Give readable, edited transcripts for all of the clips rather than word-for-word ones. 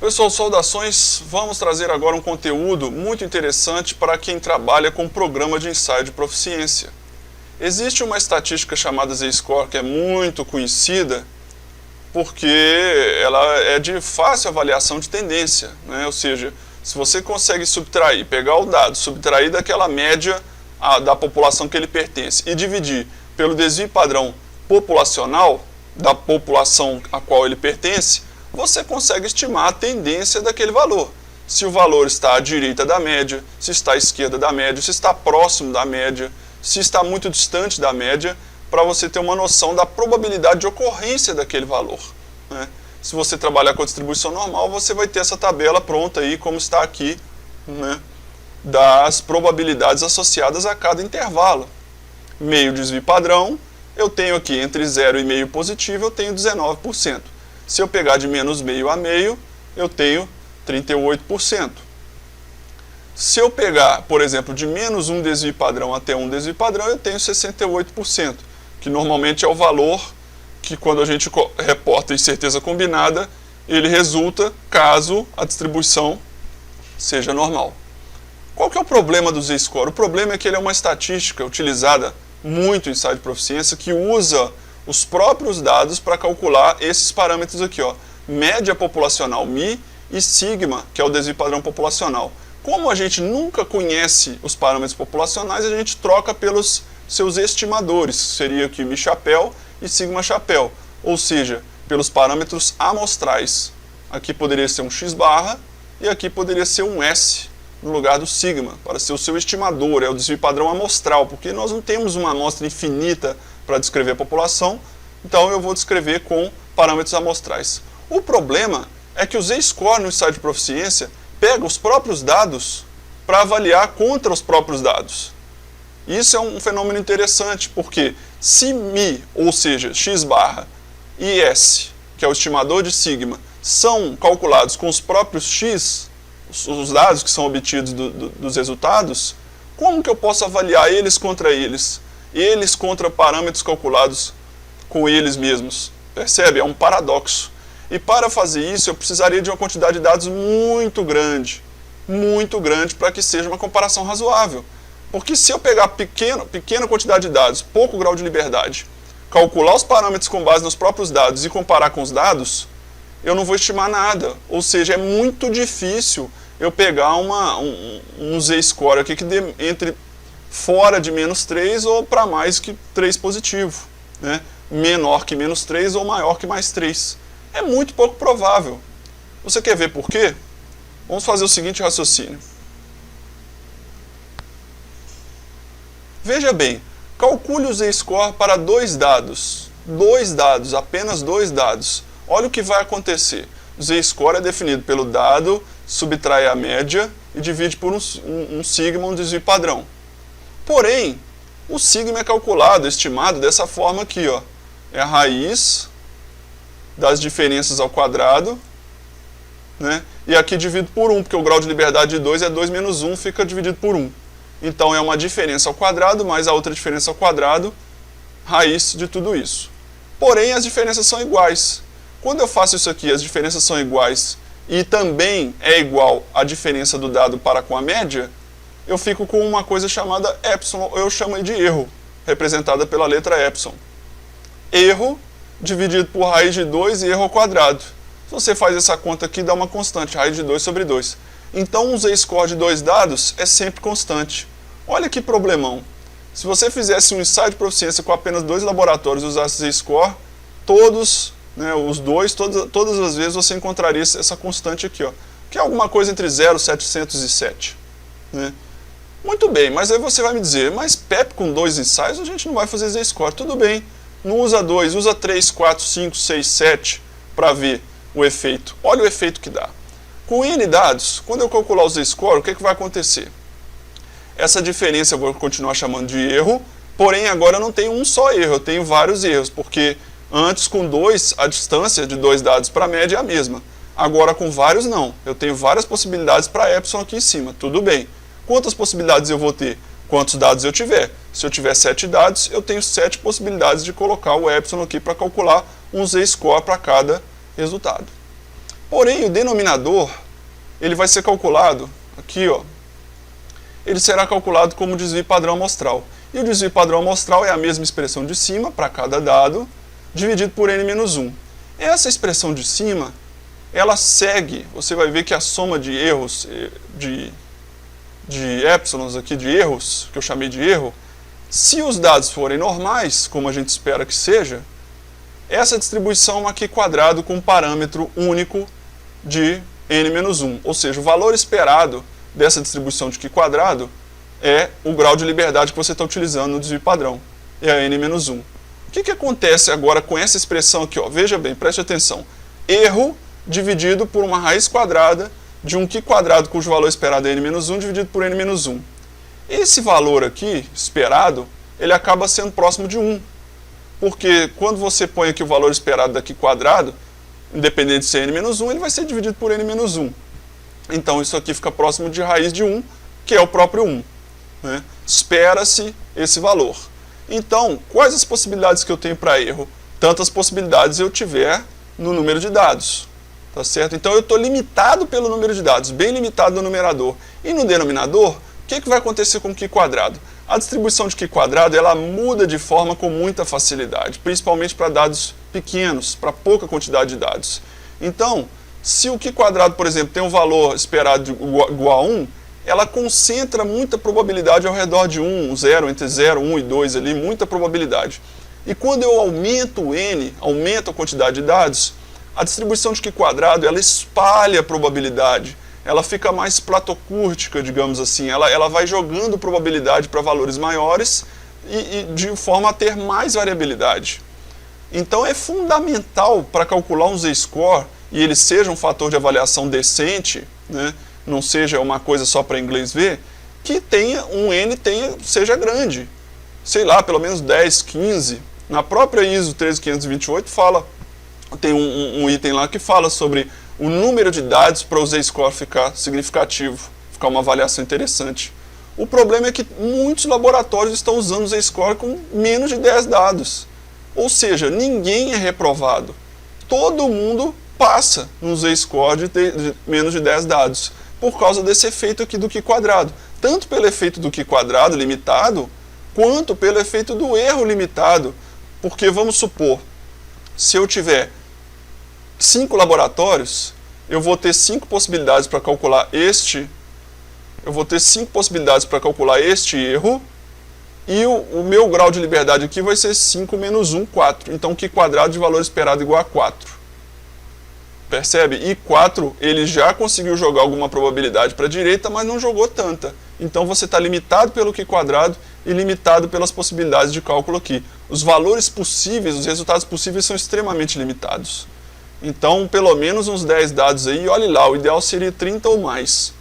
Pessoal, saudações! Vamos trazer agora um conteúdo muito interessante para quem trabalha com programa de ensaio de proficiência. Existe uma estatística chamada Z-Score que é muito conhecida porque ela é de fácil avaliação de tendência, né? Ou seja, se você consegue subtrair, pegar o dado, subtrair daquela média da população que ele pertence e dividir pelo desvio padrão populacional da população a qual ele pertence, você consegue estimar a tendência daquele valor. Se o valor está à direita da média, se está à esquerda da média, se está próximo da média, se está muito distante da média, para você ter uma noção da probabilidade de ocorrência daquele valor, né? Se você trabalhar com a distribuição normal, você vai ter essa tabela pronta aí, como está aqui, né, das probabilidades associadas a cada intervalo. Meio desvio padrão, eu tenho aqui entre 0,5 positivo, eu tenho 19%. Se eu pegar de menos meio a meio, eu tenho 38%. Se eu pegar, por exemplo, de menos um desvio padrão até um desvio padrão, eu tenho 68%, que normalmente é o valor que, quando a gente reporta em certeza combinada, ele resulta caso a distribuição seja normal. Qual que é o problema do Z-Score? O problema é que ele é uma estatística utilizada muito em ensaio de proficiência que usa os próprios dados para calcular esses parâmetros aqui, ó, média populacional, Mi, e sigma, que é o desvio padrão populacional. Como a gente nunca conhece os parâmetros populacionais, a gente troca pelos seus estimadores, seria aqui Mi chapéu e sigma chapéu, ou seja, pelos parâmetros amostrais. Aqui poderia ser um X barra e aqui poderia ser um S no lugar do sigma, para ser o seu estimador, é o desvio padrão amostral, porque nós não temos uma amostra infinita para descrever a população, então eu vou descrever com parâmetros amostrais. O problema é que o Z-Score no ensaio de proficiência pega os próprios dados para avaliar contra os próprios dados. Isso é um fenômeno interessante, porque se Mi, ou seja, X barra, e S, que é o estimador de sigma, são calculados com os próprios X, os dados que são obtidos dos resultados, como que eu posso avaliar eles contra eles? Eles contra parâmetros calculados com eles mesmos. Percebe? É um paradoxo. E para fazer isso, eu precisaria de uma quantidade de dados muito grande para que seja uma comparação razoável. Porque se eu pegar pequena quantidade de dados, pouco grau de liberdade, calcular os parâmetros com base nos próprios dados e comparar com os dados, eu não vou estimar nada. Ou seja, é muito difícil eu pegar um Z-Score aqui que dê entre fora de menos 3 ou para mais que 3 positivo, né? Menor que menos 3 ou maior que mais 3. É muito pouco provável. Você quer ver por quê? Vamos fazer o seguinte raciocínio. Veja bem, calcule o Z-Score para dois dados, apenas dois dados. Olha o que vai acontecer. O Z-Score é definido pelo dado, subtrai a média e divide por um sigma, um desvio padrão. Porém, o sigma é calculado, estimado dessa forma aqui, ó. É a raiz das diferenças ao quadrado, né? E aqui dividido por 1, porque o grau de liberdade de 2 é 2 menos 1, fica dividido por 1. Então é uma diferença ao quadrado mais a outra diferença ao quadrado, raiz de tudo isso. Porém, as diferenças são iguais. Quando eu faço isso aqui, as diferenças são iguais e também é igual a diferença do dado para com a média, eu fico com uma coisa chamada epsilon, eu chamo de erro, representada pela letra epsilon. Erro dividido por raiz de 2 e erro ao quadrado. Se você faz essa conta aqui, dá uma constante, raiz de 2 sobre 2. Então, um Z-Score de dois dados é sempre constante. Olha que problemão. Se você fizesse um ensaio de proficiência com apenas 2 laboratórios e usasse Z-Score, todos, né, os dois, todas as vezes você encontraria essa constante aqui, ó, que é alguma coisa entre 0,707. Né? Muito bem, mas aí você vai me dizer, mas PEP com 2 ensaios a gente não vai fazer Z-Score. Tudo bem, não usa 2, usa 3, 4, 5, 6, 7 para ver o efeito. Olha o efeito que dá. Com N dados, quando eu calcular o Z-Score, o que vai acontecer? Essa diferença eu vou continuar chamando de erro, porém agora eu não tenho um só erro, eu tenho vários erros, porque antes com 2, a distância de 2 dados para a média é a mesma. Agora com vários não, eu tenho várias possibilidades para epsilon aqui em cima, tudo bem. Quantas possibilidades eu vou ter? Quantos dados eu tiver? Se eu tiver 7 dados, eu tenho 7 possibilidades de colocar o epsilon aqui para calcular um Z-Score para cada resultado. Porém, o denominador, ele vai ser calculado, aqui ó, ele será calculado como desvio padrão amostral. E o desvio padrão amostral é a mesma expressão de cima para cada dado, dividido por n-1. Essa expressão de cima, ela segue, você vai ver que a soma de erros, de épsilons aqui, de erros, que eu chamei de erro, se os dados forem normais, como a gente espera que seja, essa distribuição aqui quadrado com um parâmetro único de n-1. Ou seja, o valor esperado dessa distribuição de Q quadrado é o grau de liberdade que você está utilizando no desvio padrão, é a n-1. O que acontece agora com essa expressão aqui? Ó? Veja bem, preste atenção. Erro dividido por uma raiz quadrada de um Q quadrado cujo valor esperado é n-1 dividido por n-1. Esse valor aqui, esperado, ele acaba sendo próximo de 1. Porque quando você põe aqui o valor esperado da Q quadrado, independente de ser n-1, ele vai ser dividido por n-1. Então isso aqui fica próximo de raiz de 1, que é o próprio 1. Né? Espera-se esse valor. Então, quais as possibilidades que eu tenho para erro? Tantas possibilidades eu tiver no número de dados. Tá certo? Então eu estou limitado pelo número de dados, bem limitado no numerador. E no denominador, o que vai acontecer com o Q quadrado? A distribuição de Q quadrado ela muda de forma com muita facilidade, principalmente para dados pequenos, para pouca quantidade de dados. Então, se o Q quadrado, por exemplo, tem um valor esperado igual a 1, ela concentra muita probabilidade ao redor de 1, 0, entre 0, 1 e 2 ali, muita probabilidade. E quando eu aumento o n, aumento a quantidade de dados, a distribuição de Q quadrado ela espalha a probabilidade. Ela fica mais platocúrtica, digamos assim, ela vai jogando probabilidade para valores maiores e de forma a ter mais variabilidade. Então é fundamental para calcular um z-score e ele seja um fator de avaliação decente, né, não seja uma coisa só para inglês ver, que tenha um n seja grande, sei lá, pelo menos 10, 15. Na própria ISO 13528 tem um item lá que fala sobre o número de dados para o z-score ficar significativo, ficar uma avaliação interessante. O problema é que muitos laboratórios estão usando o z-score com menos de 10 dados. Ou seja, ninguém é reprovado. Todo mundo passa no z-score de menos de 10 dados, por causa desse efeito aqui do Q quadrado. Tanto pelo efeito do Q quadrado limitado, quanto pelo efeito do erro limitado. Porque vamos supor, se eu tiver 5 laboratórios, eu vou ter 5 possibilidades para calcular este erro, e o meu grau de liberdade aqui vai ser 5 menos 1, 4. Então, Q quadrado de valor esperado igual a 4. Percebe? E 4, ele já conseguiu jogar alguma probabilidade para a direita, mas não jogou tanta. Então, você está limitado pelo Q quadrado e limitado pelas possibilidades de cálculo aqui. Os valores possíveis, os resultados possíveis são extremamente limitados. Então, pelo menos uns 10 dados aí, olhe lá, o ideal seria 30 ou mais.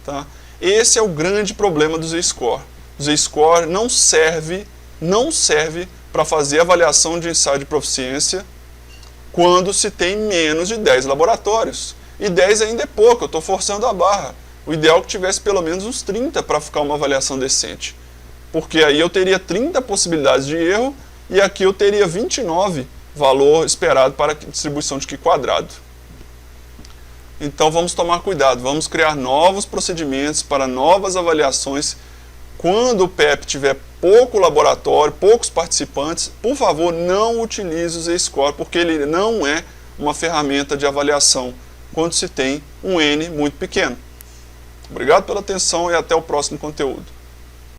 Tá? Esse é o grande problema do z-score. O z-score não serve para fazer avaliação de ensaio de proficiência quando se tem menos de 10 laboratórios. E 10 ainda é pouco, eu estou forçando a barra. O ideal é que tivesse pelo menos uns 30 para ficar uma avaliação decente. Porque aí eu teria 30 possibilidades de erro e aqui eu teria 29 valor esperado para a distribuição de Q quadrado. Então vamos tomar cuidado, vamos criar novos procedimentos para novas avaliações. Quando o PEP tiver pouco laboratório, poucos participantes, por favor não utilize o z-score, porque ele não é uma ferramenta de avaliação quando se tem um N muito pequeno. Obrigado pela atenção e até o próximo conteúdo.